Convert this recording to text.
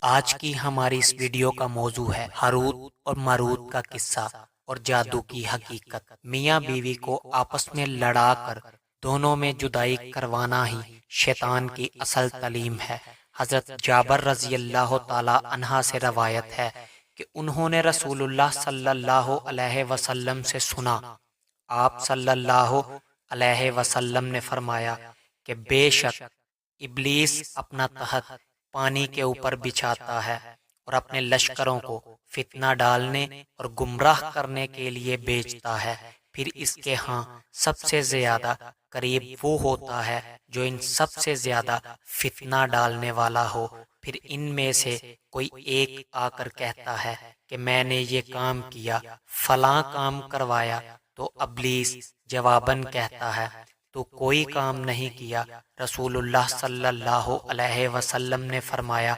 आज की हमारी इस वीडियो का मौजू है हारूत और मारूत का किस्सा और जादू की हकीकत। मियाँ बीवी को आपस में लड़ाकर दोनों में जुदाई करवाना ही शैतान की असल तालीम है। हजरत जाबर रजी अल्लाह ताला अन्हा से रवायत है कि उन्होंने रसूलुल्लाह सल्लल्लाहु अलैहि वसल्लम से सुना। आप सल्लल्लाहु अलैहि वसल्लम ने फरमाया कि बेशक इब्लीस अपना तहत पानी के ऊपर बिछाता है और अपने लश्करों को फितना डालने और गुमराह करने के लिए भेजता है। फिर इसके यहाँ सबसे ज्यादा करीब वो होता है जो इन सबसे ज्यादा फितना डालने वाला हो। फिर इनमें से कोई एक आकर कहता है कि मैंने ये काम किया, फलां काम करवाया, तो इब्लीस जवाबन कहता है तो कोई काम नहीं किया। रसूलुल्लाह सल्लल्लाहु अलैहि वसल्लम ने फरमाया